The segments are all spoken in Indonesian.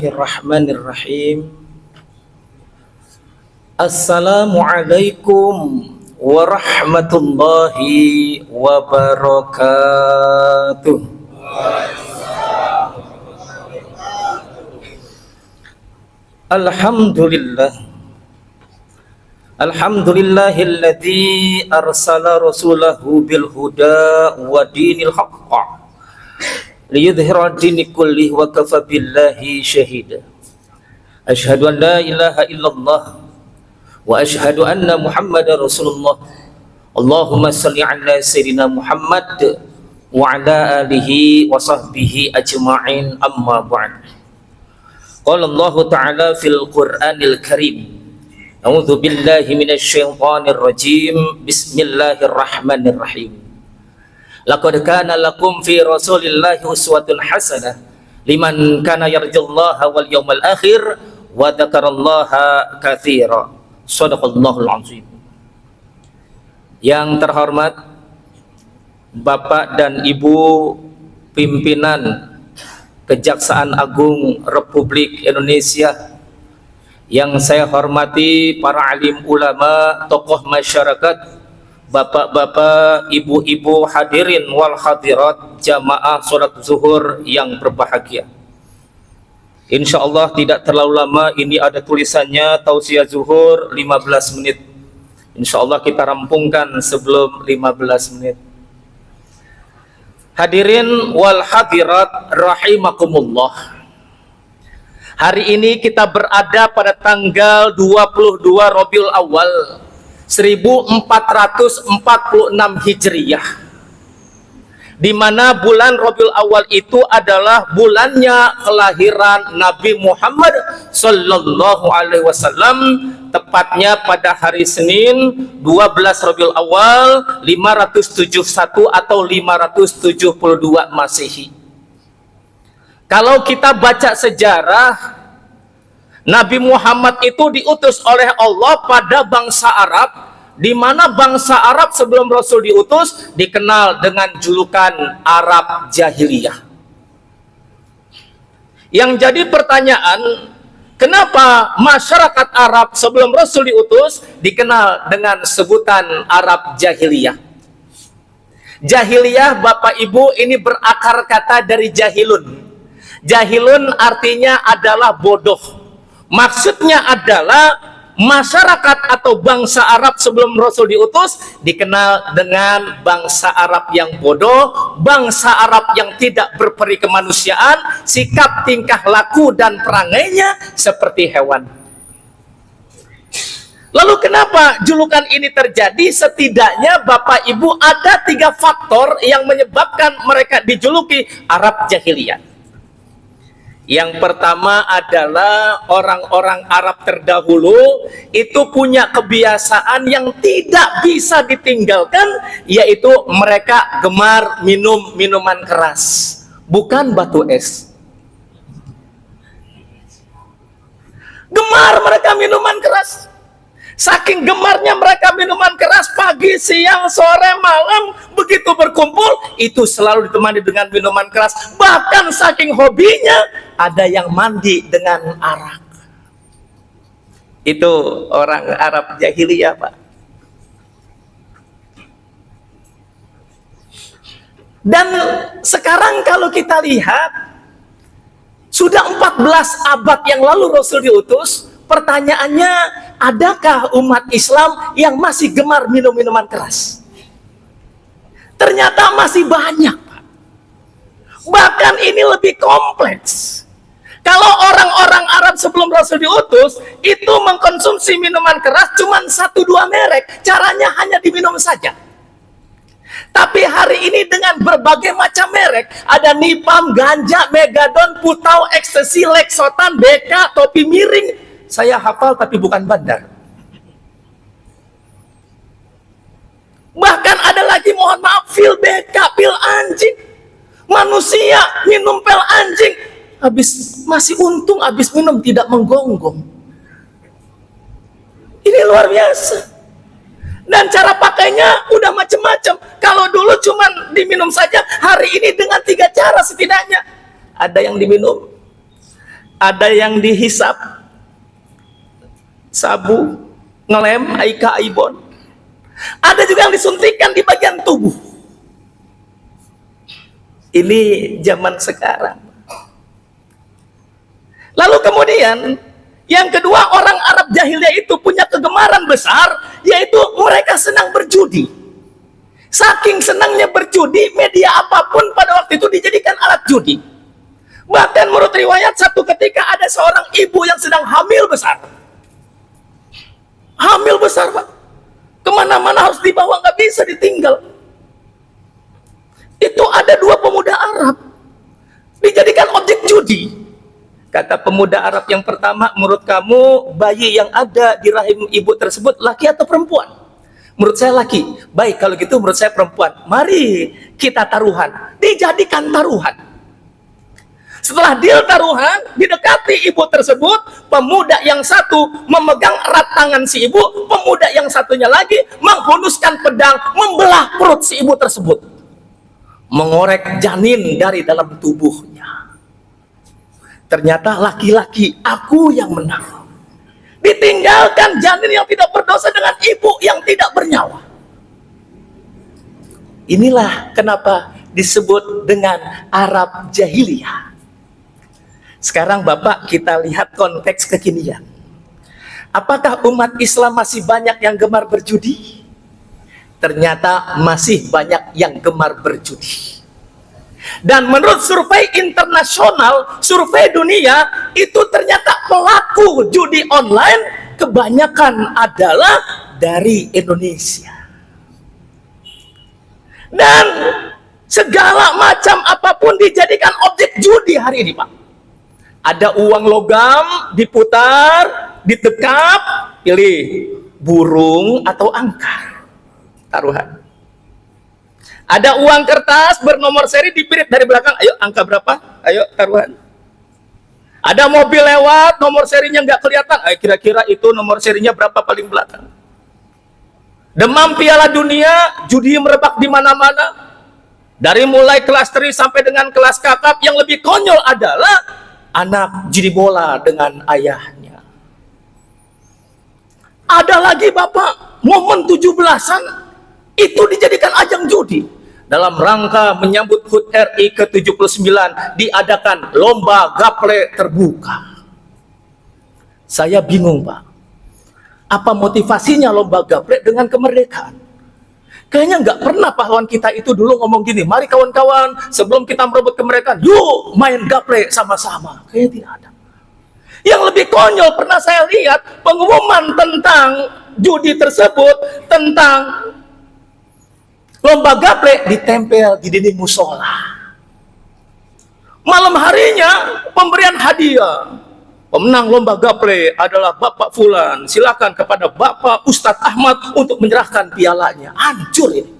Bismillahirrahmanirrahim. Assalamualaikum warahmatullahi wabarakatuh. Alhamdulillahilladzi arsala rasulahu bil huda wa dinil haqq liyudhhira dini kullih wa kafa billahi syahida. Asyhadu an la ilaha illallah wa asyhadu anna Muhammadar Rasulullah. Allahumma shalli ala sayyidina Muhammad wa ala alihi wa sahbihi ajma'in, amma ba'd. Qala Allah ta'ala fil Qur'anil Karim, a'udzu billahi minasy syaithanir rajim. Bismillahirrahmanirrahim. Laqad kana lakum fi Rasulillahi uswatun hasanah liman kana yarjullaha wal yawmal akhir wa dzakarallaha katsira. Shadaqallahul azim. Yang terhormat Bapak dan Ibu pimpinan Kejaksaan Agung Republik Indonesia, yang saya hormati para alim ulama, tokoh masyarakat, bapak-bapak, ibu-ibu, hadirin wal hadirat, jamaah sholat zuhur yang berbahagia. Insya Allah tidak terlalu lama, ini ada tulisannya tausiah zuhur 15 menit. Insya Allah kita rampungkan sebelum 15 menit. Hadirin wal hadirat rahimakumullah. Hari ini kita berada pada tanggal 22 Rabiul Awal 1446 Hijriyah, di mana bulan Rabiul Awal itu adalah bulannya kelahiran Nabi Muhammad sallallahu alaihi wasallam, tepatnya pada hari Senin 12 Rabiul Awal 571 atau 572 Masehi. Kalau kita baca sejarah, Nabi Muhammad itu diutus oleh Allah pada bangsa Arab, di mana bangsa Arab sebelum Rasul diutus dikenal dengan julukan Arab Jahiliyah. Yang jadi pertanyaan, kenapa masyarakat Arab sebelum Rasul diutus dikenal dengan sebutan Arab Jahiliyah? Jahiliyah, Bapak Ibu, ini berakar kata dari jahilun. Jahilun artinya adalah bodoh. Maksudnya adalah masyarakat atau bangsa Arab sebelum Rasul diutus dikenal dengan bangsa Arab yang bodoh, bangsa Arab yang tidak berperi kemanusiaan, sikap tingkah laku dan perangainya seperti hewan. Lalu kenapa julukan ini terjadi? Setidaknya Bapak Ibu ada 3 faktor yang menyebabkan mereka dijuluki Arab Jahiliyah. Yang pertama adalah orang-orang Arab terdahulu itu punya kebiasaan yang tidak bisa ditinggalkan, yaitu mereka gemar minum minuman keras, bukan batu es. Gemar mereka minuman keras. Saking gemarnya mereka minuman keras, pagi, siang, sore, malam, begitu berkumpul, itu selalu ditemani dengan minuman keras. Bahkan saking hobinya, ada yang mandi dengan arak. Itu orang Arab Jahiliyah, Pak. Dan sekarang kalau kita lihat, sudah 14 abad yang lalu Rasul diutus. Pertanyaannya, adakah umat Islam yang masih gemar minum minuman keras? Ternyata masih banyak, Pak. Bahkan ini lebih kompleks. Kalau orang-orang Arab sebelum Rasul diutus itu mengkonsumsi minuman keras cuma 1-2 merek, caranya hanya diminum saja. Tapi hari ini dengan berbagai macam merek, ada Nipam, ganja, Megadon, Putau, Ekstasi, Leksotan, BK, topi miring. Saya hafal tapi bukan bandar. Bahkan ada lagi, mohon maaf, pil BK, pil anjing. Manusia minum pil anjing, habis masih untung habis minum tidak menggonggong. Ini luar biasa. Dan cara pakainya udah macam-macam. Kalau dulu cuman diminum saja, hari ini dengan 3 cara setidaknya. Ada yang diminum ada yang dihisap, sabu, ngelem, aika, aibon. Ada juga yang disuntikan di bagian tubuh. Ini zaman sekarang. Lalu kemudian yang kedua, orang Arab jahiliyah itu punya kegemaran besar, yaitu mereka senang berjudi. Saking senangnya berjudi, media apapun pada waktu itu dijadikan alat judi. Bahkan menurut riwayat, satu ketika ada seorang ibu yang sedang hamil besar. Hamil besar, Pak. Kemana-mana harus dibawa, nggak bisa ditinggal. Itu ada dua pemuda Arab dijadikan objek judi. Kata pemuda Arab yang pertama, menurut kamu bayi yang ada di rahim ibu tersebut laki atau perempuan? Menurut saya laki. Baik, kalau gitu menurut saya perempuan. Mari kita taruhan. Dijadikan taruhan. Setelah deal taruhan, didekati ibu tersebut, pemuda yang satu memegang erat tangan si ibu, pemuda yang satunya lagi menghunuskan pedang, membelah perut si ibu tersebut, mengorek janin dari dalam tubuhnya. Ternyata laki-laki, aku yang menang. Ditinggalkan janin yang tidak berdosa dengan ibu yang tidak bernyawa. Inilah kenapa disebut dengan Arab jahiliyah. Sekarang Bapak, kita lihat konteks kekinian. Apakah umat Islam masih banyak yang gemar berjudi? Ternyata masih banyak yang gemar berjudi. Dan menurut survei internasional, survei dunia, itu ternyata pelaku judi online kebanyakan adalah dari Indonesia. Dan segala macam apapun dijadikan objek judi hari ini, Pak. Ada uang logam diputar, ditekap, pilih burung atau angka, taruhan. Ada uang kertas bernomor seri dipirit dari belakang, ayo angka berapa, ayo taruhan. Ada mobil lewat, nomor serinya nggak kelihatan, ayo kira-kira itu nomor serinya berapa paling belakang. Demam Piala Dunia, judi merebak di mana-mana. Dari mulai kelas 3 sampai dengan kelas kakap, yang lebih konyol adalah anak judi bola dengan ayahnya. Ada lagi Bapak, momen 17-an itu dijadikan ajang judi. Dalam rangka menyambut HUT RI ke-79 diadakan lomba gaple terbuka. Saya bingung, Pak. Apa motivasinya lomba gaple dengan kemerdekaan? Kayaknya nggak pernah pahlawan kita itu dulu ngomong gini, mari kawan-kawan sebelum kita merebut kemerdekaan, yuk main gaple sama-sama. Kayaknya tidak ada. Yang lebih konyol pernah saya lihat pengumuman tentang judi tersebut, tentang lomba gaple ditempel di dinding musola. Malam harinya pemberian hadiah. Pemenang lomba gaple adalah Bapak Fulan. Silakan kepada Bapak Ustadz Ahmad untuk menyerahkan pialanya. Hancur ini.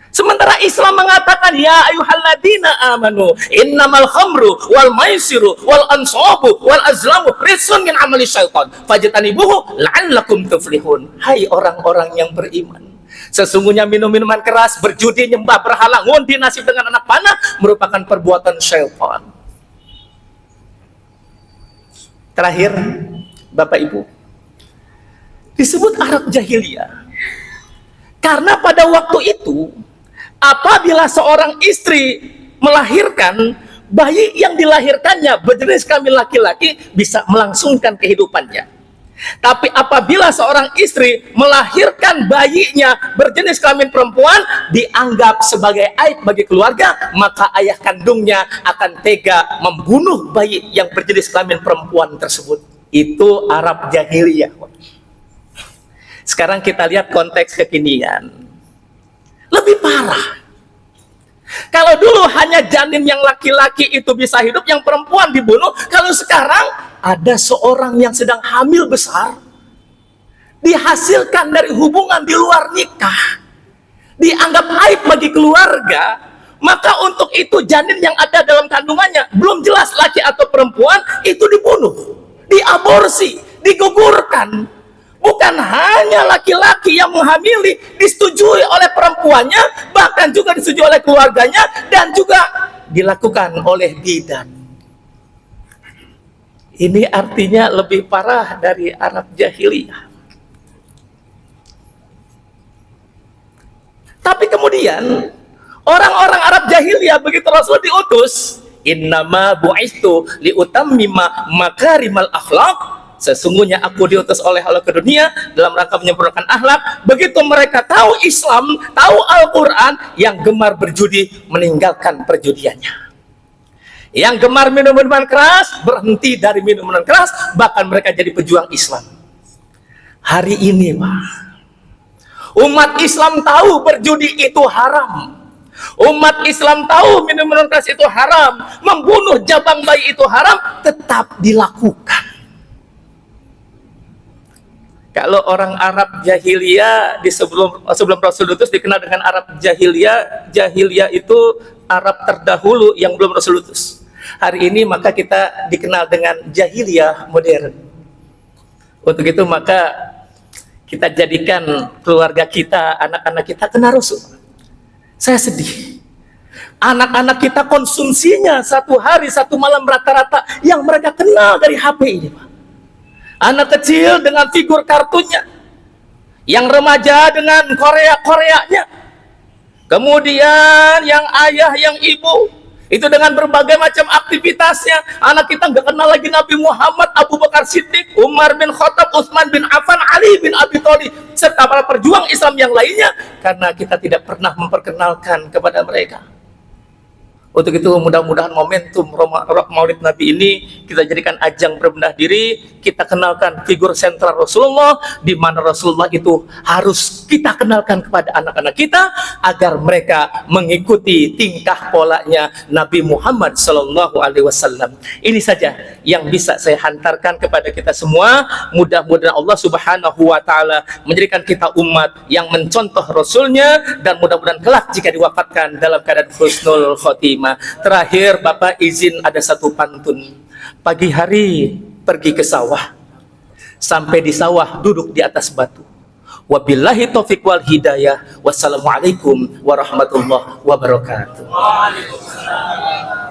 Sementara Islam mengatakan, ya ayyuhalladzina amanu innamal khamru wal maisiru wal ansabu wal azlamu rijsun min amali syaitan fajtanibuhu la'allakum tuflihun. Hai orang-orang yang beriman, sesungguhnya minum-minuman keras, berjudi, nyembah berhala, ngundi nasib dengan anak panah merupakan perbuatan syaitan. Terakhir, Bapak Ibu, disebut Arab jahiliyah karena pada waktu itu apabila seorang istri melahirkan, bayi yang dilahirkannya berjenis kelamin laki-laki bisa melangsungkan kehidupannya. Tapi apabila seorang istri melahirkan bayinya berjenis kelamin perempuan, dianggap sebagai aib bagi keluarga, maka ayah kandungnya akan tega membunuh bayi yang berjenis kelamin perempuan tersebut. Itu Arab jahiliyah. Sekarang kita lihat konteks kekinian. Lebih parah. Kalau dulu hanya janin yang laki-laki itu bisa hidup, yang perempuan dibunuh. Kalau sekarang ada seorang yang sedang hamil besar, dihasilkan dari hubungan di luar nikah, dianggap aib bagi keluarga, maka untuk itu janin yang ada dalam kandungannya, belum jelas laki atau perempuan, itu dibunuh, diaborsi, digugurkan. Bukan hanya laki-laki yang menghamili, disetujui oleh perempuannya, bahkan juga disetujui oleh keluarganya, dan juga dilakukan oleh bidan. Ini artinya lebih parah dari Arab jahiliyah. Tapi kemudian orang-orang Arab jahiliyah begitu Rasul diutus, innama bu'istu liutammima makarimal akhlaq, sesungguhnya aku diutus oleh Allah ke dunia dalam rangka menyempurnakan akhlak. Begitu mereka tahu Islam, tahu Al-Quran, yang gemar berjudi meninggalkan perjudiannya. Yang gemar minum-minuman keras berhenti dari minuman keras, bahkan mereka jadi pejuang Islam. Hari ini Pak, umat Islam tahu berjudi itu haram. Umat Islam tahu minuman keras itu haram, membunuh jabang bayi itu haram, tetap dilakukan. Kalau orang Arab jahiliyah di sebelum Rasul utus dikenal dengan Arab jahiliyah. Jahiliyah itu Arab terdahulu yang belum Rasul utus. Hari ini maka kita dikenal dengan jahiliyah modern. Untuk itu maka kita jadikan keluarga kita, anak-anak kita kenal Rasul. Saya sedih. Anak-anak kita konsumsinya satu hari satu malam rata-rata yang mereka kenal dari HP ini, Pak. Anak kecil dengan figur kartunnya, yang remaja dengan Korea-Koreanya, kemudian yang ayah, yang ibu itu dengan berbagai macam aktivitasnya. Anak kita nggak kenal lagi Nabi Muhammad, Abu Bakar Siddiq, Umar bin Khattab, Utsman bin Affan, Ali bin Abi Thalib, serta para perjuang Islam yang lainnya, karena kita tidak pernah memperkenalkan kepada mereka. Untuk itu mudah-mudahan momentum Maulid Nabi ini kita jadikan ajang berbenah diri, kita kenalkan figur sentral Rasulullah, di mana Rasulullah itu harus kita kenalkan kepada anak-anak kita agar mereka mengikuti tingkah polanya Nabi Muhammad SAW. Ini saja yang bisa saya hantarkan kepada kita semua. Mudah-mudahan Allah Subhanahu wa Ta'ala menjadikan kita umat yang mencontoh Rasulnya, dan mudah-mudahan kelak jika diwafatkan dalam keadaan husnul khotimah. Terakhir Bapak izin ada satu pantun. Pagi hari pergi ke sawah, sampai di sawah duduk di atas batu. Wabillahi taufiq wal hidayah. Wassalamualaikum warahmatullahi wabarakatuh. Waalaikumsalam.